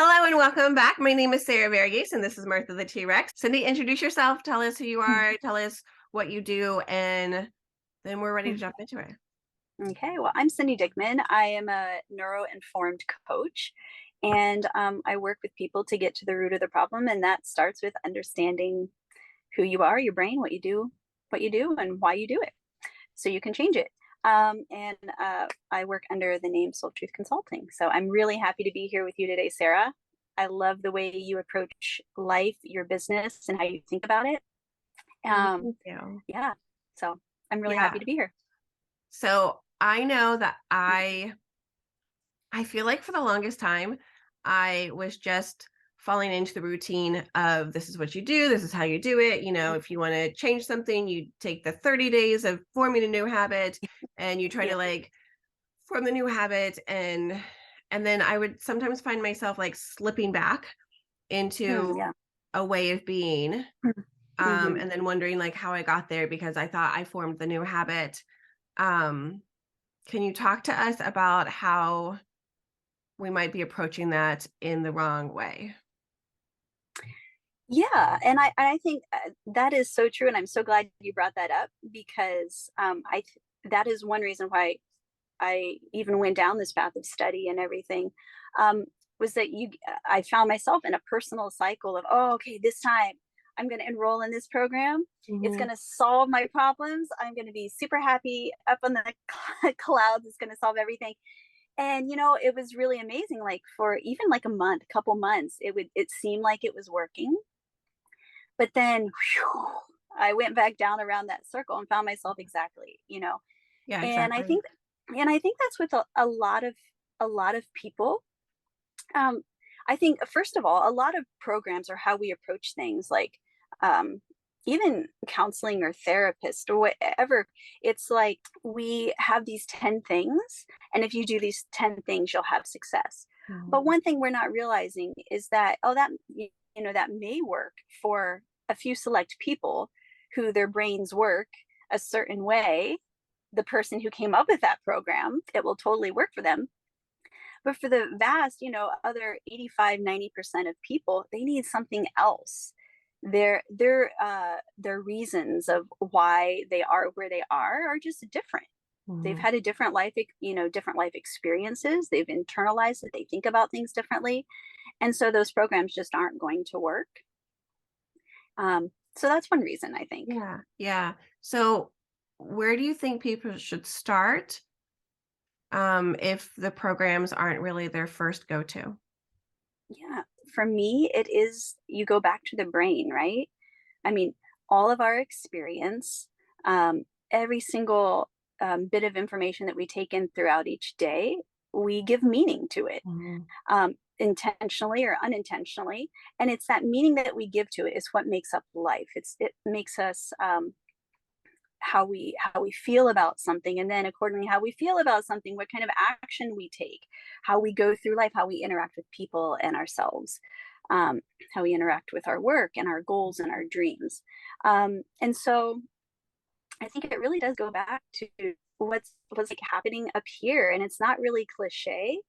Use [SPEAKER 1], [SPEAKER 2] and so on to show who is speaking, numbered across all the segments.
[SPEAKER 1] Hello and welcome back. My name is Sarah Vargas and this is Martha the T-Rex. Cindy, introduce yourself. Tell us who you are. Tell us what you do, and then we're ready to jump into it.
[SPEAKER 2] Okay, well, I'm Cindy Dickman. I am a neuro-informed coach, and I work with people to get to the root of the problem, and that starts with understanding who you are, your brain, what you do, and why you do it, so you can change it. I work under the name Soul Truth Consulting. So I'm really happy to be here with you today, Sarah. I love the way you approach life, your business, and how you think about it.
[SPEAKER 1] Thank you.
[SPEAKER 2] Yeah, so I'm really
[SPEAKER 1] Yeah.
[SPEAKER 2] happy to be here.
[SPEAKER 1] So I know that I feel like for the longest time, I was just falling into the routine of this is what you do, this is how you do it. If you want to change something, you take the 30 days of forming a new habit and you try
[SPEAKER 2] Yeah.
[SPEAKER 1] to form the new habit, and then I would sometimes find myself slipping back into
[SPEAKER 2] Yeah.
[SPEAKER 1] a way of being,
[SPEAKER 2] Hmm.
[SPEAKER 1] and then wondering how I got there because I thought I formed the new habit. Um, can you talk to us about how we might be approaching that in the wrong way?
[SPEAKER 2] Yeah, and I think that is so true, and I'm so glad you brought that up because that is one reason why I even went down this path of study and everything. Um, was that I found myself in a personal cycle of, oh, okay, this time I'm going to enroll in this program. It's
[SPEAKER 1] Mhm.
[SPEAKER 2] going to solve my problems. I'm going to be super happy up on the clouds. It's going to solve everything. And it was really amazing. Like for even like a month, couple months, it seemed like it was working, but then whew, I went back down around that circle and found myself exactly.
[SPEAKER 1] Yeah,
[SPEAKER 2] And I
[SPEAKER 1] exactly.
[SPEAKER 2] think and I think that's with a lot of people. Um, I think first of all, a lot of programs are how we approach things, like um, even counseling or therapist or whatever. It's like we have these 10 things, and if you do these 10 things, you'll have success. But
[SPEAKER 1] Mhm.
[SPEAKER 2] one thing we're not realizing is that, oh, that may work for a few select people who their brains work a certain way. The person who came up with that program, it will totally work for them, but for the vast, other 85-90% of people, they need something else. Their reasons of why they are where they are just different. They've
[SPEAKER 1] Mhm.
[SPEAKER 2] had a different different life experiences. They've internalized that they think about things differently, and so those programs just aren't going to work. So that's one reason, I think.
[SPEAKER 1] Yeah, yeah. So, where do you think people should start, if the programs aren't really their first go-to?
[SPEAKER 2] Yeah, for me, it is, you go back to the brain, right? I mean, all of our experience, every single bit of information that we take in throughout each day, we give meaning to it,
[SPEAKER 1] Mhm.
[SPEAKER 2] intentionally or unintentionally. And it's that meaning that we give to it is what makes up life. It makes us, how we feel about something, and then accordingly how we feel about something, what kind of action we take, how we go through life, how we interact with people and ourselves, um, how we interact with our work and our goals and our dreams. And so I think it really does go back to what's like happening up here, and it's not really cliche.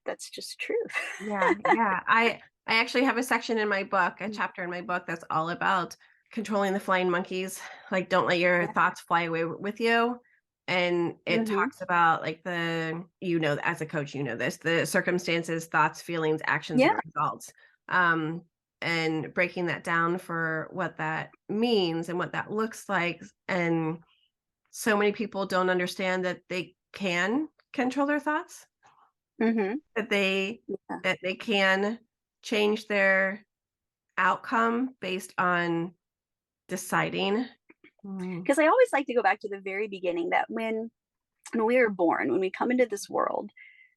[SPEAKER 2] That's just truth.
[SPEAKER 1] Yeah, yeah. I actually have a section in my book, a chapter in my book that's all about controlling the flying monkeys. Like, don't let your
[SPEAKER 2] Yeah.
[SPEAKER 1] thoughts fly away with you. And it
[SPEAKER 2] Hmm.
[SPEAKER 1] talks about as a coach, this, the circumstances, thoughts, feelings, actions, and
[SPEAKER 2] Yeah.
[SPEAKER 1] results. Um, and breaking that down for what that means and what that looks like. And so many people don't understand that they can control their thoughts,
[SPEAKER 2] Hmm.
[SPEAKER 1] that they
[SPEAKER 2] Yeah.
[SPEAKER 1] that they can change their outcome based on deciding. Mm.
[SPEAKER 2] Because I always like to go back to the very beginning, that when we are born, when we come into this world,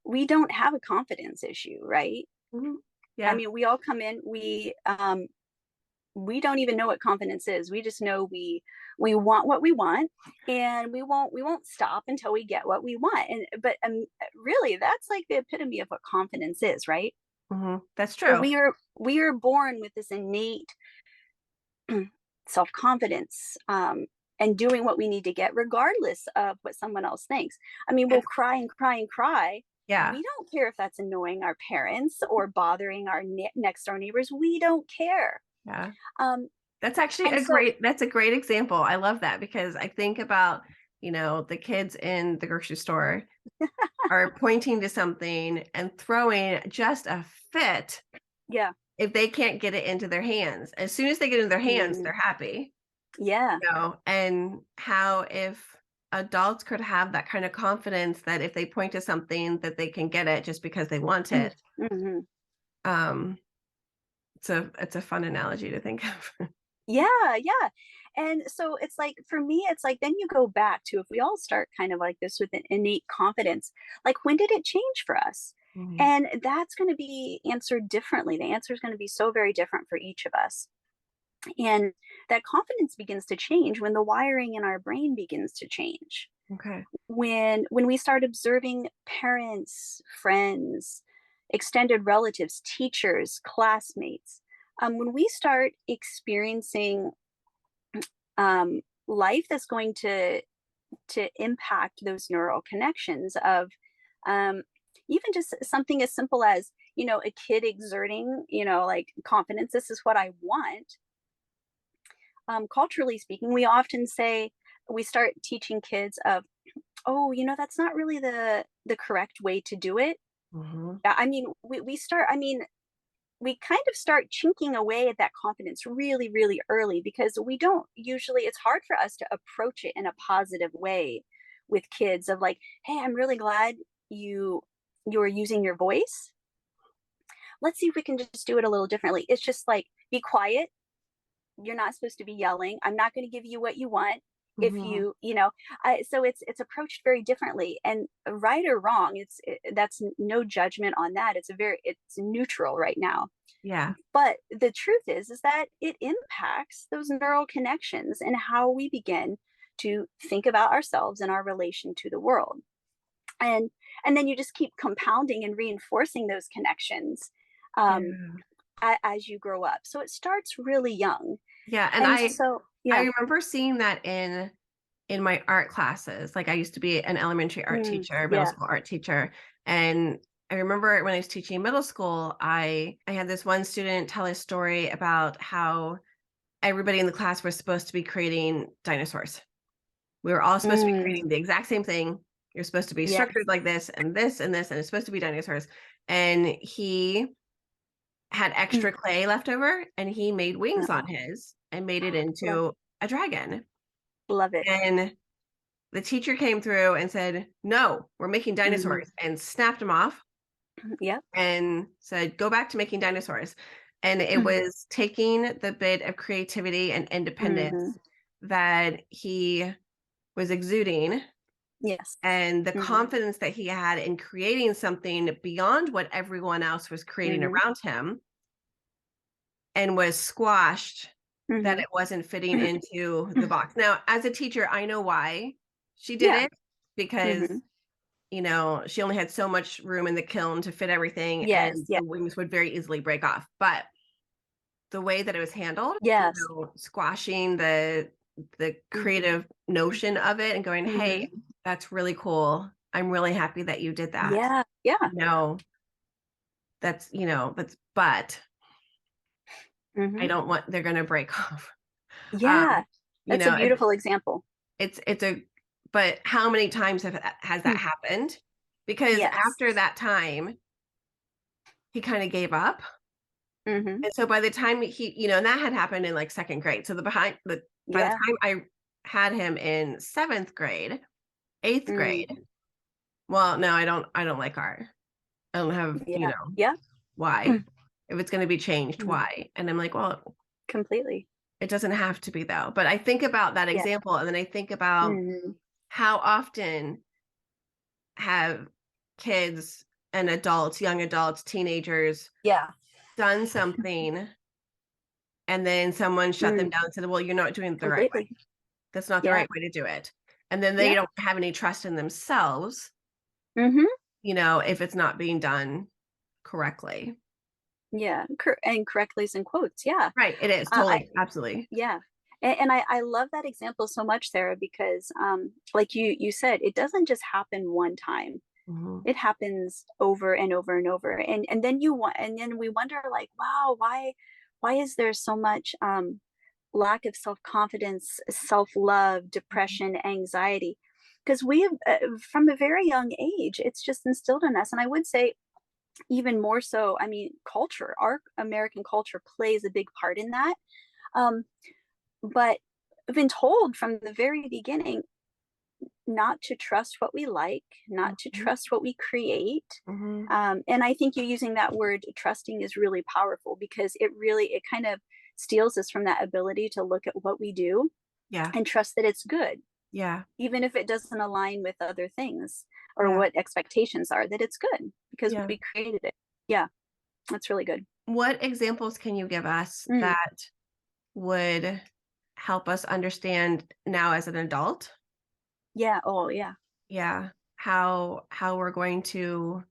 [SPEAKER 2] we don't have a confidence issue, right?
[SPEAKER 1] Mhm.
[SPEAKER 2] I
[SPEAKER 1] Yeah,
[SPEAKER 2] mean, we all come in, we don't even know what confidence is. We just know we want what we want, and we won't stop until we get what we want. And but really, that's like the epitome of what confidence is, right?
[SPEAKER 1] that's
[SPEAKER 2] So
[SPEAKER 1] true.
[SPEAKER 2] we are born with this innate self confidence, and doing what we need to get, regardless of what someone else thinks. I mean, we'll
[SPEAKER 1] It's
[SPEAKER 2] cry and cry and cry,
[SPEAKER 1] Yeah.
[SPEAKER 2] We don't care if that's annoying our parents or bothering our next door neighbors. We don't care.
[SPEAKER 1] Yeah.
[SPEAKER 2] Um,
[SPEAKER 1] That's actually
[SPEAKER 2] and so,
[SPEAKER 1] that's a great example. I love that because I think about, the kids in the grocery store are pointing to something and throwing just a fit
[SPEAKER 2] yeah,
[SPEAKER 1] if they can't get it into their hands. As soon as they get it in their hands,
[SPEAKER 2] mm,
[SPEAKER 1] they're happy,
[SPEAKER 2] yeah,
[SPEAKER 1] and how if adults could have that kind of confidence that if they point to something that they can get it just because they want it.
[SPEAKER 2] hmm
[SPEAKER 1] Um, it's a fun analogy to think of.
[SPEAKER 2] yeah, yeah. And so it's like, for me, it's like, then you go back to, if we all start kind of like this with an innate confidence, like, when did it change for us?
[SPEAKER 1] Mhm.
[SPEAKER 2] And that's going to be answered differently. The answer is going to be so very different for each of us. And that confidence begins to change when the wiring in our brain begins to change.
[SPEAKER 1] Okay.
[SPEAKER 2] When we start observing parents, friends, extended relatives, teachers, classmates, when we start experiencing life that's going to impact those neural connections of, um, even just something as simple as, a kid exerting, like, confidence. This is what I want. Culturally speaking, we often say, we start teaching kids of, oh, that's not really the correct way to do it.
[SPEAKER 1] Mhm.
[SPEAKER 2] I mean, we start, I mean, we kind of start chinking away at that confidence really, really early, because we don't usually, it's hard for us to approach it in a positive way with kids of like, hey, I'm really glad you you're using your voice. Let's see if we can just do it a little differently. It's just like, be quiet. You're not supposed to be yelling. I'm not going to give you what you want. If
[SPEAKER 1] Mhm.
[SPEAKER 2] so it's approached very differently, and right or wrong, that's no judgment on that. It's neutral right now.
[SPEAKER 1] Yeah.
[SPEAKER 2] But the truth is that it impacts those neural connections and how we begin to think about ourselves and our relation to the world. And and then you just keep compounding and reinforcing those connections, um,
[SPEAKER 1] Yeah.
[SPEAKER 2] as you grow up. So it starts really young.
[SPEAKER 1] Yeah, and
[SPEAKER 2] And
[SPEAKER 1] I
[SPEAKER 2] so,
[SPEAKER 1] I
[SPEAKER 2] yeah.
[SPEAKER 1] remember seeing that in my art classes. Like, I used to be an elementary art teacher, middle
[SPEAKER 2] Yeah.
[SPEAKER 1] school art teacher, and I remember when I was teaching middle school, I had this one student tell a story about how everybody in the class was supposed to be creating dinosaurs. We were all supposed to be
[SPEAKER 2] Mm,
[SPEAKER 1] creating the exact same thing. You're supposed to be
[SPEAKER 2] yes.
[SPEAKER 1] structured like this and this and this, and it's supposed to be dinosaurs. And he had
[SPEAKER 2] Mm,
[SPEAKER 1] extra clay left over, and he made wings on
[SPEAKER 2] oh,
[SPEAKER 1] his and made it
[SPEAKER 2] love,
[SPEAKER 1] into a dragon.
[SPEAKER 2] love it.
[SPEAKER 1] And the teacher came through and said, "No, we're making
[SPEAKER 2] Hmm.
[SPEAKER 1] dinosaurs," and snapped him off
[SPEAKER 2] Yep.
[SPEAKER 1] and said, "Go back to making dinosaurs." And it was taking the bit of creativity and
[SPEAKER 2] Hmm.
[SPEAKER 1] independence that he was exuding,
[SPEAKER 2] Yes.
[SPEAKER 1] and the
[SPEAKER 2] Hmm.
[SPEAKER 1] confidence that he had in creating something beyond what everyone else was creating
[SPEAKER 2] Hmm.
[SPEAKER 1] around him, and was squashed that
[SPEAKER 2] Hmm.
[SPEAKER 1] it wasn't fitting into the box. Now, as a teacher, I know why she did
[SPEAKER 2] Yeah.
[SPEAKER 1] it, because,
[SPEAKER 2] Hmm.
[SPEAKER 1] she only had so much room in the kiln to fit everything,
[SPEAKER 2] Yes.
[SPEAKER 1] and
[SPEAKER 2] Yeah.
[SPEAKER 1] the wings would very easily break off. But the way that it was handled,
[SPEAKER 2] Yes.
[SPEAKER 1] squashing the
[SPEAKER 2] Hmm.
[SPEAKER 1] creative notion of it and going, "Hey,
[SPEAKER 2] Hmm.
[SPEAKER 1] that's really cool. I'm really happy that you did that."
[SPEAKER 2] Yeah. Yeah.
[SPEAKER 1] You know, that's but I
[SPEAKER 2] Hmm.
[SPEAKER 1] don't want they're gonna break off. Um,
[SPEAKER 2] Yeah. That's a
[SPEAKER 1] it's
[SPEAKER 2] beautiful example.
[SPEAKER 1] it's a but how many times has that
[SPEAKER 2] Mm,
[SPEAKER 1] happened? Because
[SPEAKER 2] yes.
[SPEAKER 1] after that time, he kinda gave up,
[SPEAKER 2] Hmm.
[SPEAKER 1] and so by the time and that had happened in, like, 2nd grade, so the behind the by the
[SPEAKER 2] Yeah.
[SPEAKER 1] time I had him in 7th grade, 8th
[SPEAKER 2] Mm,
[SPEAKER 1] grade, well, no, I don't like art. I don't have,
[SPEAKER 2] yeah. Yeah.
[SPEAKER 1] why? If it's gonna be changed,
[SPEAKER 2] Mm,
[SPEAKER 1] why? And I'm like, "Well,
[SPEAKER 2] completely.
[SPEAKER 1] it doesn't have to be though." But I think about that
[SPEAKER 2] Yeah.
[SPEAKER 1] example, and then I think about
[SPEAKER 2] Mhm.
[SPEAKER 1] how often have kids and adults, young adults, teenagers
[SPEAKER 2] Yeah.
[SPEAKER 1] done something, and then someone shut them
[SPEAKER 2] Mm,
[SPEAKER 1] down and said, "Well, you're not doing it the right way.
[SPEAKER 2] completely.
[SPEAKER 1] That's not the
[SPEAKER 2] Yeah.
[SPEAKER 1] right way to do it." And then they
[SPEAKER 2] Yeah.
[SPEAKER 1] don't have any trust in themselves,
[SPEAKER 2] Mhm.
[SPEAKER 1] if it's not being done correctly.
[SPEAKER 2] Yeah. And correctly is in quotes. Yeah.
[SPEAKER 1] Right, it is,
[SPEAKER 2] I
[SPEAKER 1] totally, absolutely.
[SPEAKER 2] Yeah. And I love that example so much, Sarah, because like you said, it doesn't just happen one time.
[SPEAKER 1] Mhm.
[SPEAKER 2] It happens over and over and over. And then and then we wonder, like, wow, why is there so much lack of self-confidence, self-love,
[SPEAKER 1] Mhm.
[SPEAKER 2] depression, anxiety? Because we have, from a very young age, it's just instilled in us. And I would say even more so, I mean, culture, our American culture plays a big part in that. Um, but I've been told from the very beginning not to trust what we like, not to
[SPEAKER 1] Mhm.
[SPEAKER 2] trust what we create.
[SPEAKER 1] Mhm.
[SPEAKER 2] And I think you using that word trusting is really powerful, because it kind of steals us from that ability to look at what we do
[SPEAKER 1] Yeah.
[SPEAKER 2] and trust that it's good,
[SPEAKER 1] Yeah.
[SPEAKER 2] even if it doesn't align with other things or
[SPEAKER 1] Yeah.
[SPEAKER 2] what expectations are, that it's good because
[SPEAKER 1] Yeah.
[SPEAKER 2] we created it. Yeah, that's really good.
[SPEAKER 1] What examples can you give us
[SPEAKER 2] Mm,
[SPEAKER 1] that would help us understand now as an adult?
[SPEAKER 2] yeah. Oh, yeah.
[SPEAKER 1] Yeah. How we're going to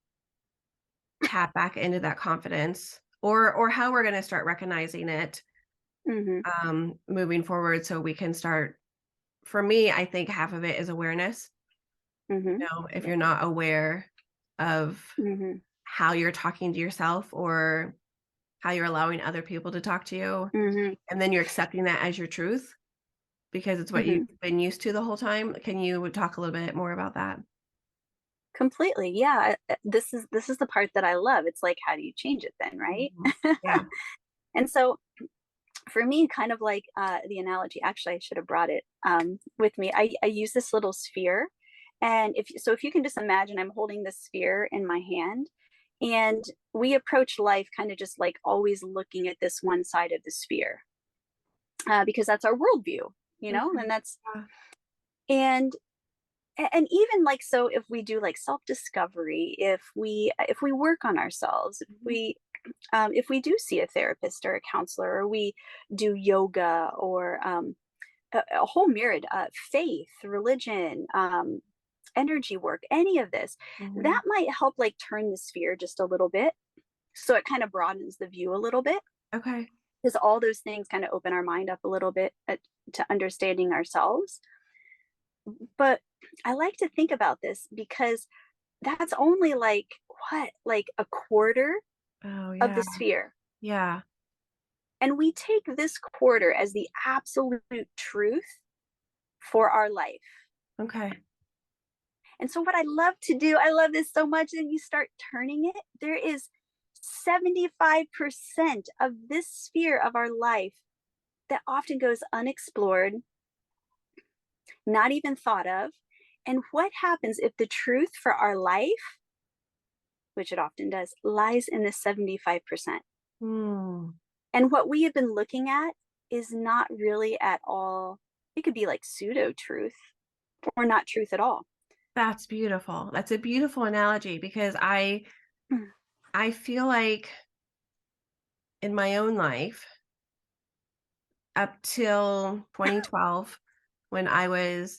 [SPEAKER 1] tap back into that confidence, or how we're going to start recognizing it
[SPEAKER 2] Hmm.
[SPEAKER 1] moving forward, so we can start. For me, I think half of it is awareness.
[SPEAKER 2] Hmm.
[SPEAKER 1] If
[SPEAKER 2] Yeah.
[SPEAKER 1] you're not aware of
[SPEAKER 2] Hmm.
[SPEAKER 1] how you're talking to yourself, or how you're allowing other people to talk to you,
[SPEAKER 2] Hmm.
[SPEAKER 1] and then you're accepting that as your truth because it's what you've
[SPEAKER 2] Hmm.
[SPEAKER 1] been used to the whole time. Can you talk a little bit more about that?
[SPEAKER 2] Completely. Yeah. This is the part that I love. It's like, how do you change it then, right?
[SPEAKER 1] Mhm. Yeah.
[SPEAKER 2] And so for me, kind of like the analogy, actually, I should have brought it with me. I use this little sphere. And if you can just imagine, I'm holding this sphere in my hand, and we approach life kind of just like always looking at this one side of the sphere, because that's our worldview,
[SPEAKER 1] Okay.
[SPEAKER 2] and that's,
[SPEAKER 1] Yeah.
[SPEAKER 2] and and even like, so if we do like self discovery, if we work on ourselves,
[SPEAKER 1] Mhm.
[SPEAKER 2] if we do see a therapist or a counselor, or we do yoga, or a whole myriad, faith, religion, energy work, any of this,
[SPEAKER 1] Mhm.
[SPEAKER 2] that might help like turn the sphere just a little bit, so it kind of broadens the view a little bit,
[SPEAKER 1] Okay.
[SPEAKER 2] because all those things kind of open our mind up a little bit, to understanding ourselves. But I like to think about this because that's only like, what, like a quarter
[SPEAKER 1] Oh,
[SPEAKER 2] of
[SPEAKER 1] yeah.
[SPEAKER 2] the sphere.
[SPEAKER 1] Yeah.
[SPEAKER 2] And we take this quarter as the absolute truth for our life.
[SPEAKER 1] Okay.
[SPEAKER 2] And so, what I love to do, I love this so much, and you start turning it, there is 75% of this sphere of our life that often goes unexplored, not even thought of. And what happens if the truth for our life, which it often does, lies in the 75%?
[SPEAKER 1] Mm.
[SPEAKER 2] And what we have been looking at is not really at all, it could be like pseudo truth or not truth at all.
[SPEAKER 1] That's beautiful. That's a beautiful analogy because
[SPEAKER 2] Mm,
[SPEAKER 1] I feel like in my own life, up till 2012, when I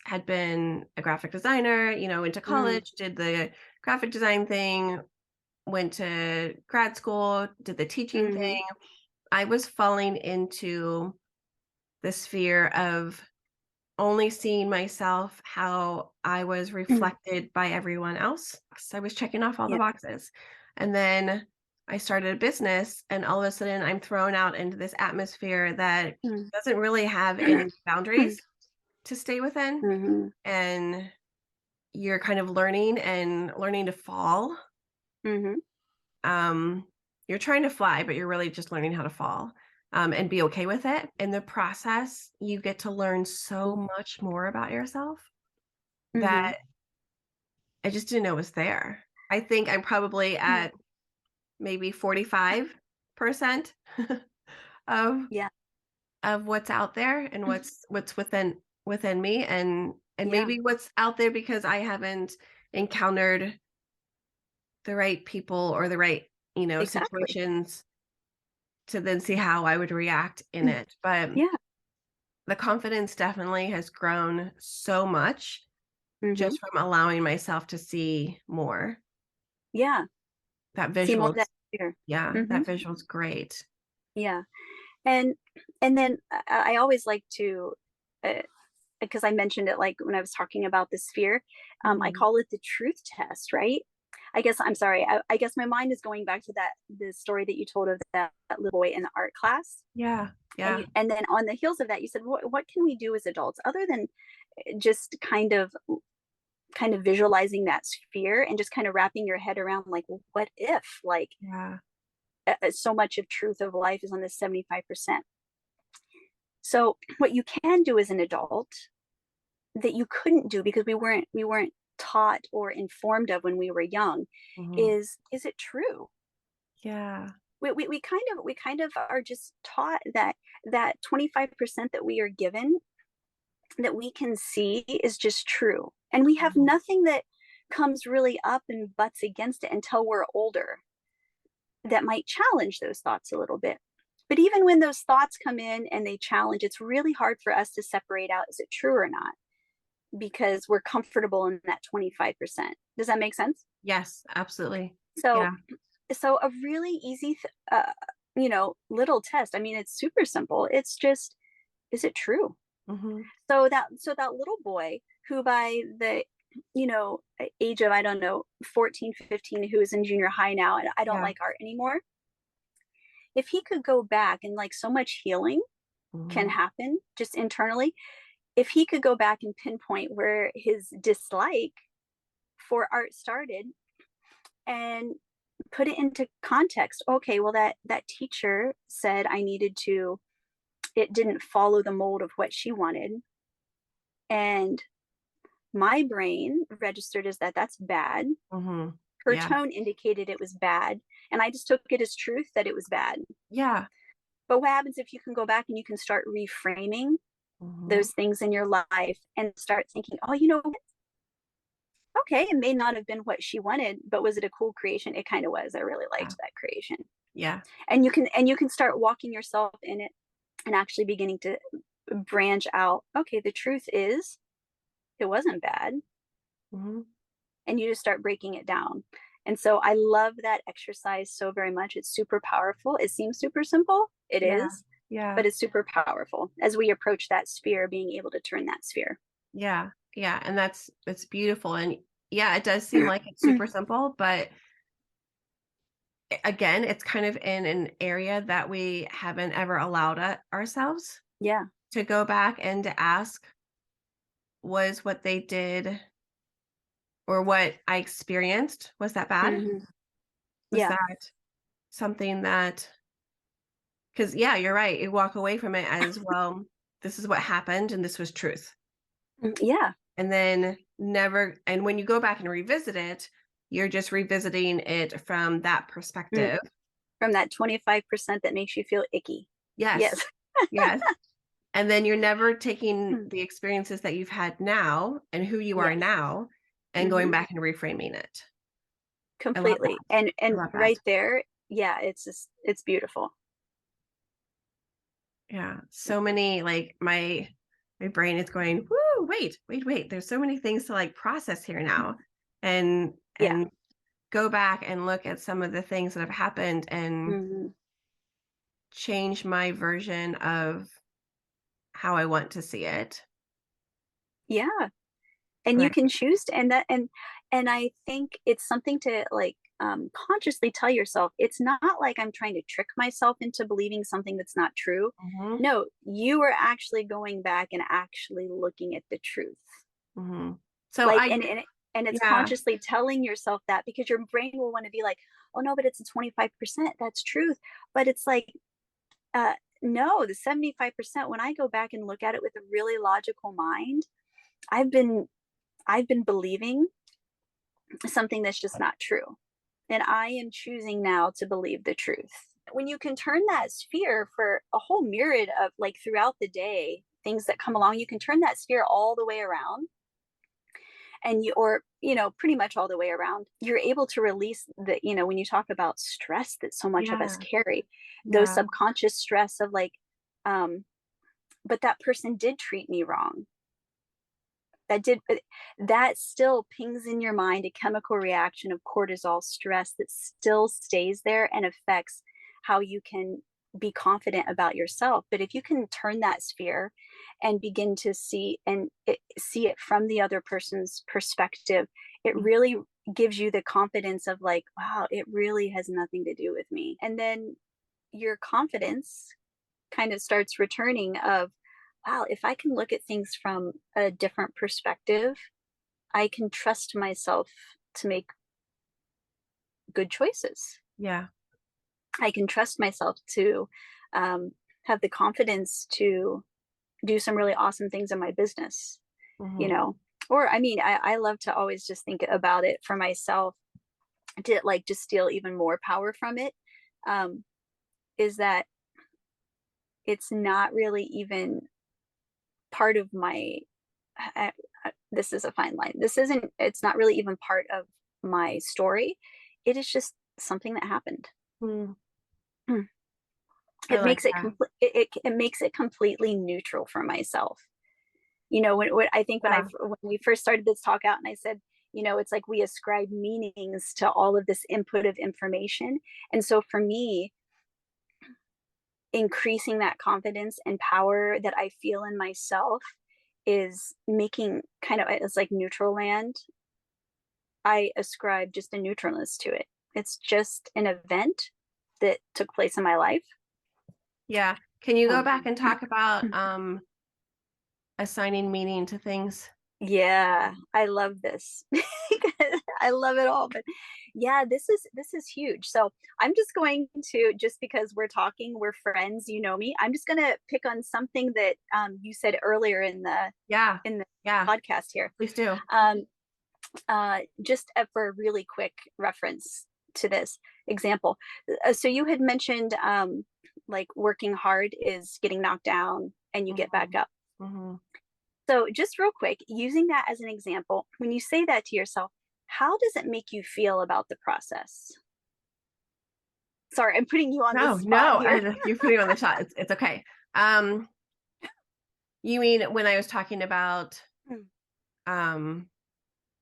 [SPEAKER 1] had been a graphic designer, went to
[SPEAKER 2] mm,
[SPEAKER 1] college, did the graphic design thing, went to grad school, did the teaching
[SPEAKER 2] mhm,
[SPEAKER 1] thing. I was falling into the sphere of only seeing myself how I was
[SPEAKER 2] mm,
[SPEAKER 1] reflected by everyone else. So I was checking off all the
[SPEAKER 2] yeah,
[SPEAKER 1] boxes. And then I started a business, and all of a sudden I'm thrown out into this atmosphere that
[SPEAKER 2] mm,
[SPEAKER 1] doesn't really have any
[SPEAKER 2] mm,
[SPEAKER 1] boundaries to stay within.
[SPEAKER 2] mhm,
[SPEAKER 1] And you're kind of learning to fall.
[SPEAKER 2] mhm,
[SPEAKER 1] Um, you're trying to fly, but you're really just learning how to fall, and be okay with it. In the process, you get to learn so much more about yourself
[SPEAKER 2] mhm,
[SPEAKER 1] that I just didn't know was there. I think I'm probably
[SPEAKER 2] yeah,
[SPEAKER 1] at maybe 45% of
[SPEAKER 2] yeah,
[SPEAKER 1] what's out there, and
[SPEAKER 2] mm,
[SPEAKER 1] what's within me, and
[SPEAKER 2] yeah,
[SPEAKER 1] maybe what's out there because I haven't encountered the right people or the right,
[SPEAKER 2] exactly.
[SPEAKER 1] situations to then see how I would react in
[SPEAKER 2] Mm,
[SPEAKER 1] it. But
[SPEAKER 2] yeah,
[SPEAKER 1] the confidence definitely has grown so much
[SPEAKER 2] mhm,
[SPEAKER 1] just from allowing myself to see more.
[SPEAKER 2] yeah,
[SPEAKER 1] That
[SPEAKER 2] see more of
[SPEAKER 1] visuals,
[SPEAKER 2] that here.
[SPEAKER 1] yeah,
[SPEAKER 2] Mhm,
[SPEAKER 1] that visual's great.
[SPEAKER 2] yeah, and and then I always like to, uh, because I mentioned it like when I was talking about the sphere, I
[SPEAKER 1] Mhm.
[SPEAKER 2] call it the truth test, right? I guess I'm sorry. I guess my mind is going back to the story that you told of that little boy in the art class.
[SPEAKER 1] Yeah.
[SPEAKER 2] And
[SPEAKER 1] Yeah.
[SPEAKER 2] and then on the heels of that, you said, what can we do as adults other than just kind of visualizing that sphere and just kind of wrapping your head around like, well, what if like
[SPEAKER 1] Yeah.
[SPEAKER 2] so much of truth of life is on this 75%. So what you can do as an adult that you couldn't do because we weren't taught or informed of when we were young
[SPEAKER 1] Mhm.
[SPEAKER 2] is it true?
[SPEAKER 1] Yeah.
[SPEAKER 2] We kind of are just taught that 25% that we are given that we can see is just true, and we have
[SPEAKER 1] Mhm.
[SPEAKER 2] nothing that comes really up and butts against it until we're older that might challenge those thoughts a little bit. But even when those thoughts come in and they challenge, it's really hard for us to separate out, is it true or not, because we're comfortable in that 25%. Does that make sense?
[SPEAKER 1] Yes, absolutely.
[SPEAKER 2] So
[SPEAKER 1] Yeah.
[SPEAKER 2] so a really easy little test. I mean, it's super simple. It's just, is it true?
[SPEAKER 1] Mhm.
[SPEAKER 2] So that little boy who by the age of, I don't know, 14, 15, who is in junior high now and I don't
[SPEAKER 1] Yeah.
[SPEAKER 2] like art anymore, if he could go back, and like so much healing can
[SPEAKER 1] Mhm.
[SPEAKER 2] happen just internally, if he could go back and pinpoint where his dislike for art started and put it into context. Okay, well, that teacher said I needed to, it didn't follow the mold of what she wanted, and my brain registered as that's bad.
[SPEAKER 1] Mhm.
[SPEAKER 2] Her
[SPEAKER 1] Yeah.
[SPEAKER 2] tone indicated it was bad, and I just took it as truth that it was bad.
[SPEAKER 1] Yeah.
[SPEAKER 2] But what happens if you can go back and you can start reframing
[SPEAKER 1] Mhm.
[SPEAKER 2] those things in your life and start thinking, oh, you know, okay, it may not have been what she wanted, but was it a cool creation? It kind of was. I really
[SPEAKER 1] Yeah.
[SPEAKER 2] liked that creation.
[SPEAKER 1] Yeah.
[SPEAKER 2] And you can start walking yourself in it and actually beginning to branch out. Okay, the truth is it wasn't bad,
[SPEAKER 1] Mhm.
[SPEAKER 2] and you just start breaking it down. And so I love that exercise so very much. It's super powerful. It seems super simple. It
[SPEAKER 1] Yeah.
[SPEAKER 2] is, but
[SPEAKER 1] Yeah.
[SPEAKER 2] it's super powerful as we approach that sphere, being able to turn that sphere.
[SPEAKER 1] Yeah. Yeah, and it's beautiful, and yeah, it does seem like it's super simple, but again, it's kind of in an area that we haven't ever allowed ourselves
[SPEAKER 2] Yeah.
[SPEAKER 1] to go back and to ask, was what they did or what I experienced, was that bad?
[SPEAKER 2] Hmm.
[SPEAKER 1] Was
[SPEAKER 2] Yeah.
[SPEAKER 1] that something that, because yeah, you're right. You walk away from it as, well, this is what happened and this was truth.
[SPEAKER 2] Yeah.
[SPEAKER 1] And then never, and when you go back and revisit it, you're just revisiting it from that
[SPEAKER 2] Mm.
[SPEAKER 1] perspective.
[SPEAKER 2] From that 25% that makes you feel icky.
[SPEAKER 1] Yes.
[SPEAKER 2] Yes.
[SPEAKER 1] Yes. And then you're never taking
[SPEAKER 2] Mm.
[SPEAKER 1] the experiences that you've had now and who you are
[SPEAKER 2] Yes.
[SPEAKER 1] now and going
[SPEAKER 2] Hmm.
[SPEAKER 1] back and reframing it. I love
[SPEAKER 2] Completely.
[SPEAKER 1] that. I
[SPEAKER 2] And
[SPEAKER 1] love that.
[SPEAKER 2] right there, yeah, it's beautiful.
[SPEAKER 1] Yeah. So many, like, my brain is going, whoo, wait. There's so many things to like process here now. And
[SPEAKER 2] Yeah.
[SPEAKER 1] go back and look at some of the things that have happened and
[SPEAKER 2] Hmm.
[SPEAKER 1] change my version of how I want to see it.
[SPEAKER 2] Yeah. And you
[SPEAKER 1] Right.
[SPEAKER 2] can choose to, and I think it's something to like consciously tell yourself, it's not like I'm trying to trick myself into believing something that's not true.
[SPEAKER 1] Hmm.
[SPEAKER 2] No, you are actually going back and actually looking at the truth.
[SPEAKER 1] Hmm. So
[SPEAKER 2] Like,
[SPEAKER 1] I,
[SPEAKER 2] and it's
[SPEAKER 1] yeah.
[SPEAKER 2] consciously telling yourself that, because your brain will want to be like, oh no, but it's a 25%, that's truth. But it's like, uh no, the 75%, when I go back and look at it with a really logical mind, I've been I've been believing something that's just not true. And I am choosing now to believe the truth. When you can turn that sphere for a whole myriad of, like, throughout the day, things that come along, you can turn that sphere all the way around, and pretty much all the way around. You're able to release when you talk about stress that so much of us
[SPEAKER 1] Yeah.
[SPEAKER 2] carry, those
[SPEAKER 1] Yeah.
[SPEAKER 2] subconscious stress of like, um, but that person did treat me wrong. That still pings in your mind a chemical reaction of cortisol stress that still stays there and affects how you can be confident about yourself. But if you can turn that sphere and begin to see it from the other person's perspective, it
[SPEAKER 1] Mm.
[SPEAKER 2] really gives you the confidence of like, wow, it really has nothing to do with me. And then your confidence kind of starts returning of, wow, if I can look at things from a different perspective, I can trust myself to make good choices.
[SPEAKER 1] Yeah.
[SPEAKER 2] I can trust myself to um, have the confidence to do some really awesome things in my business, you
[SPEAKER 1] Hmm.
[SPEAKER 2] know? Or, I mean, I love to always just think about it for myself to like just steal even more power from it. Um, is that it's not really even part of my, this is a fine line. This isn't, it's not really even part of my story. It is just something that happened.
[SPEAKER 1] Mm,
[SPEAKER 2] Mm.
[SPEAKER 1] I
[SPEAKER 2] It
[SPEAKER 1] like
[SPEAKER 2] makes it,
[SPEAKER 1] that.
[SPEAKER 2] it makes it completely neutral for myself. You know, when I think when
[SPEAKER 1] Yeah.
[SPEAKER 2] when we first started this talk out and I said, you know, it's like we ascribe meanings to all of this input of information. And so for me, increasing that confidence and power that I feel in myself is making kind of it's like neutral land. I ascribe just a neutralness to it. It's just an event that took place in my life.
[SPEAKER 1] Yeah. Can you go
[SPEAKER 2] Um,
[SPEAKER 1] back and talk about assigning meaning to things?
[SPEAKER 2] yeah, I love this. I love it all. But yeah, this is huge. So I'm just going to, just because we're talking, we're friends, you know me. I'm just gonna pick on something that you said earlier
[SPEAKER 1] Yeah.
[SPEAKER 2] in the
[SPEAKER 1] Yeah.
[SPEAKER 2] podcast here.
[SPEAKER 1] Please do.
[SPEAKER 2] Um, just for a really quick reference to this example. So you had mentioned like working hard is getting knocked down and you get back
[SPEAKER 1] Hmm.
[SPEAKER 2] up.
[SPEAKER 1] Hmm.
[SPEAKER 2] So, just real quick, using that as an example, when you say that to yourself, how does it make you feel about the process? Sorry, I'm putting you on the
[SPEAKER 1] No,
[SPEAKER 2] spot
[SPEAKER 1] no,
[SPEAKER 2] here.
[SPEAKER 1] you're putting me on the shot. It's okay. Um, you mean when I was talking about
[SPEAKER 2] Mm.
[SPEAKER 1] um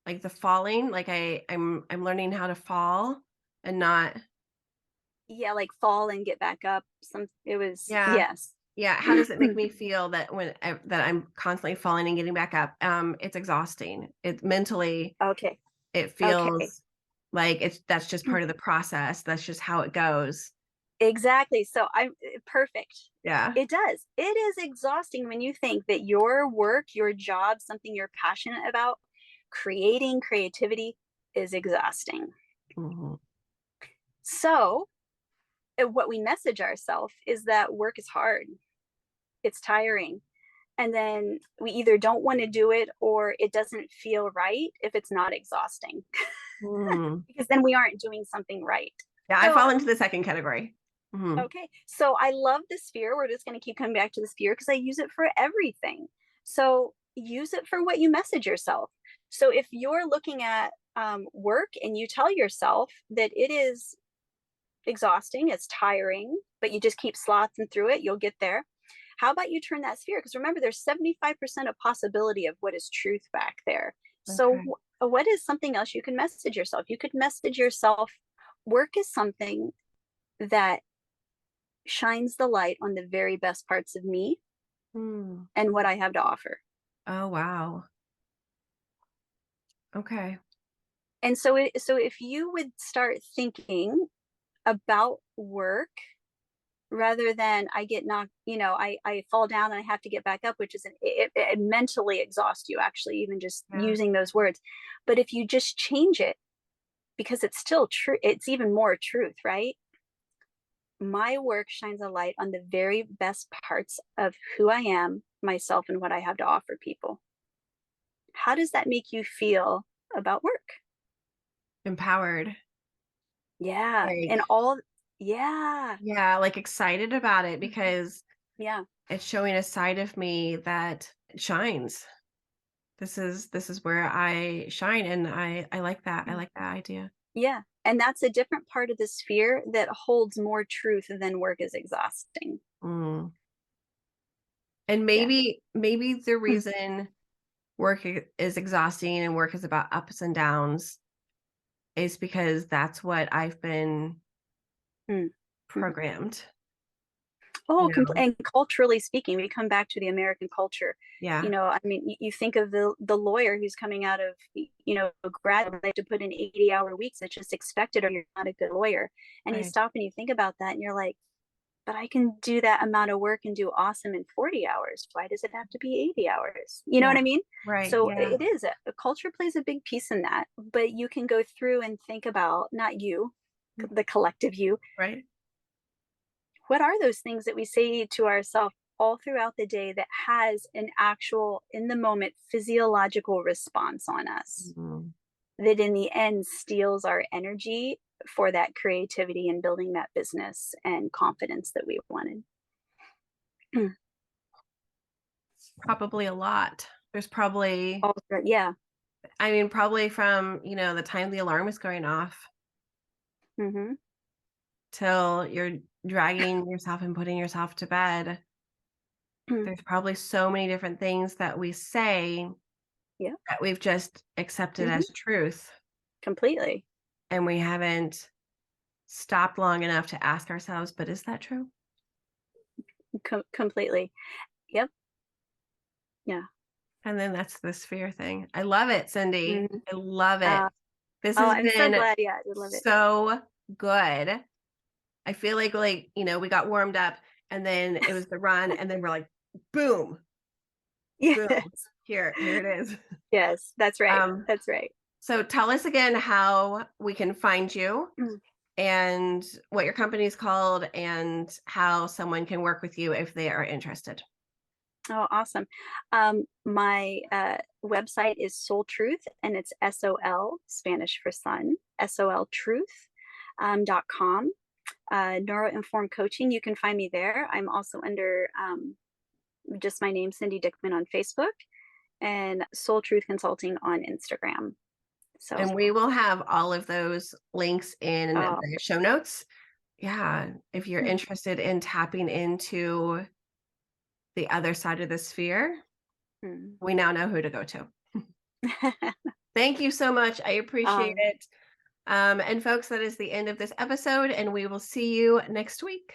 [SPEAKER 1] like the falling, like I'm learning how to fall and not.
[SPEAKER 2] Yeah, like fall and get back up. It was,
[SPEAKER 1] Yeah.
[SPEAKER 2] yes.
[SPEAKER 1] Yeah, how does it make me feel that that I'm constantly falling and getting back up? It's exhausting. It mentally,
[SPEAKER 2] Okay.
[SPEAKER 1] it
[SPEAKER 2] Okay.
[SPEAKER 1] feels like that's just part of the process. That's just how it goes.
[SPEAKER 2] Exactly. So I'm perfect.
[SPEAKER 1] Yeah.
[SPEAKER 2] It does. It is exhausting when you think that your work, your job, something you're passionate about, creating creativity is exhausting.
[SPEAKER 1] Mhm.
[SPEAKER 2] So, what we message ourselves is that work is hard, it's tiring. And then we either don't want to do it or it doesn't feel right if it's not exhausting,
[SPEAKER 1] Mm.
[SPEAKER 2] because then we aren't doing something right.
[SPEAKER 1] Yeah, I
[SPEAKER 2] So,
[SPEAKER 1] fall into the second category. Mhm.
[SPEAKER 2] okay. So I love the sphere. We're just going to keep coming back to the sphere because I use it for everything. So use it for what you message yourself. So if you're looking at work and you tell yourself that it is exhausting, it's tiring, but you just keep slothing through it, you'll get there. How about you turn that sphere? Because remember, there's 75% of possibility of what is truth back there. So,
[SPEAKER 1] Okay.
[SPEAKER 2] what is something else you can message yourself? You could message yourself, work is something that shines the light on the very best parts of me
[SPEAKER 1] Mm.
[SPEAKER 2] and what I have to offer.
[SPEAKER 1] Oh, wow. Okay.
[SPEAKER 2] And so if you would start thinking about work rather than I get knocked, I fall down and I have to get back up, which is it mentally exhausts you actually, even just
[SPEAKER 1] Yeah.
[SPEAKER 2] using those words. But if you just change it, because it's still true, it's even more truth, right? My work shines a light on the very best parts of who I am, myself, and what I have to offer people. How does that make you feel about work?
[SPEAKER 1] Empowered.
[SPEAKER 2] Yeah. And
[SPEAKER 1] Like,
[SPEAKER 2] all, yeah,
[SPEAKER 1] yeah, like excited about it because
[SPEAKER 2] yeah,
[SPEAKER 1] it's showing a side of me that shines. This is where I shine, and I like that. I
[SPEAKER 2] mm,
[SPEAKER 1] like that idea.
[SPEAKER 2] yeah. And that's a different part of the sphere that holds more truth than work is exhausting.
[SPEAKER 1] Mm. And
[SPEAKER 2] Yeah.
[SPEAKER 1] maybe the
[SPEAKER 2] Mm,
[SPEAKER 1] reason work is exhausting and work is about ups and downs is because that's what I've been
[SPEAKER 2] mm, mhm.
[SPEAKER 1] programmed.
[SPEAKER 2] Oh,
[SPEAKER 1] you know?
[SPEAKER 2] and culturally speaking, we come back to the American culture.
[SPEAKER 1] Yeah,
[SPEAKER 2] I mean, you think of the lawyer who's coming out of, grad, they have to put in 80-hour weeks. It's just expected, or you're not a good lawyer. And you
[SPEAKER 1] right.
[SPEAKER 2] stop and you think about that, and you're like, but I can do that amount of work and do awesome in 40 hours. Why does it have to be 80 hours? You know what
[SPEAKER 1] Yeah,
[SPEAKER 2] I mean?
[SPEAKER 1] right.
[SPEAKER 2] So
[SPEAKER 1] Yeah,
[SPEAKER 2] it is a culture plays a big piece in that. But you can go through and think about, not you,
[SPEAKER 1] mm,
[SPEAKER 2] the collective you,
[SPEAKER 1] right.
[SPEAKER 2] what are those things that we say to ourselves all throughout the day that has an actual, in the moment, physiological response on us
[SPEAKER 1] Mhm.
[SPEAKER 2] that in the end steals our energy for that creativity and building that business and confidence that we wanted?
[SPEAKER 1] Probably a lot. There's probably,
[SPEAKER 2] Also, yeah.
[SPEAKER 1] I mean, probably from, the time the alarm is going off
[SPEAKER 2] Hmm.
[SPEAKER 1] till you're dragging yourself and putting yourself to bed. There's probably so many different things that we say
[SPEAKER 2] Yeah.
[SPEAKER 1] that we've just accepted
[SPEAKER 2] Hmm.
[SPEAKER 1] as truth,
[SPEAKER 2] Completely.
[SPEAKER 1] and we haven't stopped long enough to ask ourselves, but is that true?
[SPEAKER 2] Completely. Yep. Yeah.
[SPEAKER 1] And then that's the sphere thing. I love it, Cindy.
[SPEAKER 2] Hmm.
[SPEAKER 1] I love it.
[SPEAKER 2] Uh,
[SPEAKER 1] This
[SPEAKER 2] oh,
[SPEAKER 1] has
[SPEAKER 2] I'm so
[SPEAKER 1] been
[SPEAKER 2] glad. Yeah, I love it.
[SPEAKER 1] so good. I feel like, we got warmed up and then it was the run and then we're like, boom, boom.
[SPEAKER 2] Yes.
[SPEAKER 1] Here it is.
[SPEAKER 2] Yes, that's right.
[SPEAKER 1] Um,
[SPEAKER 2] That's right.
[SPEAKER 1] so tell us again how we can find you
[SPEAKER 2] Mm.
[SPEAKER 1] and what your company is called and how someone can work with you if they are interested.
[SPEAKER 2] Oh, awesome. My website is Soul Truth, and it's SOL, Spanish for sun, SOL Truth, .com. Neuro-Informed Coaching, you can find me there. I'm also under just my name, Cindy Dickman, on Facebook, and Soul Truth Consulting on Instagram. So,
[SPEAKER 1] And we will have all of those links in
[SPEAKER 2] uh,
[SPEAKER 1] the show notes. Yeah, if you're interested in tapping into the other side of the sphere,
[SPEAKER 2] mm.
[SPEAKER 1] we now know who to go to. Thank you so much. I appreciate
[SPEAKER 2] um,
[SPEAKER 1] it. And folks, that is the end of this episode, and we will see you next week.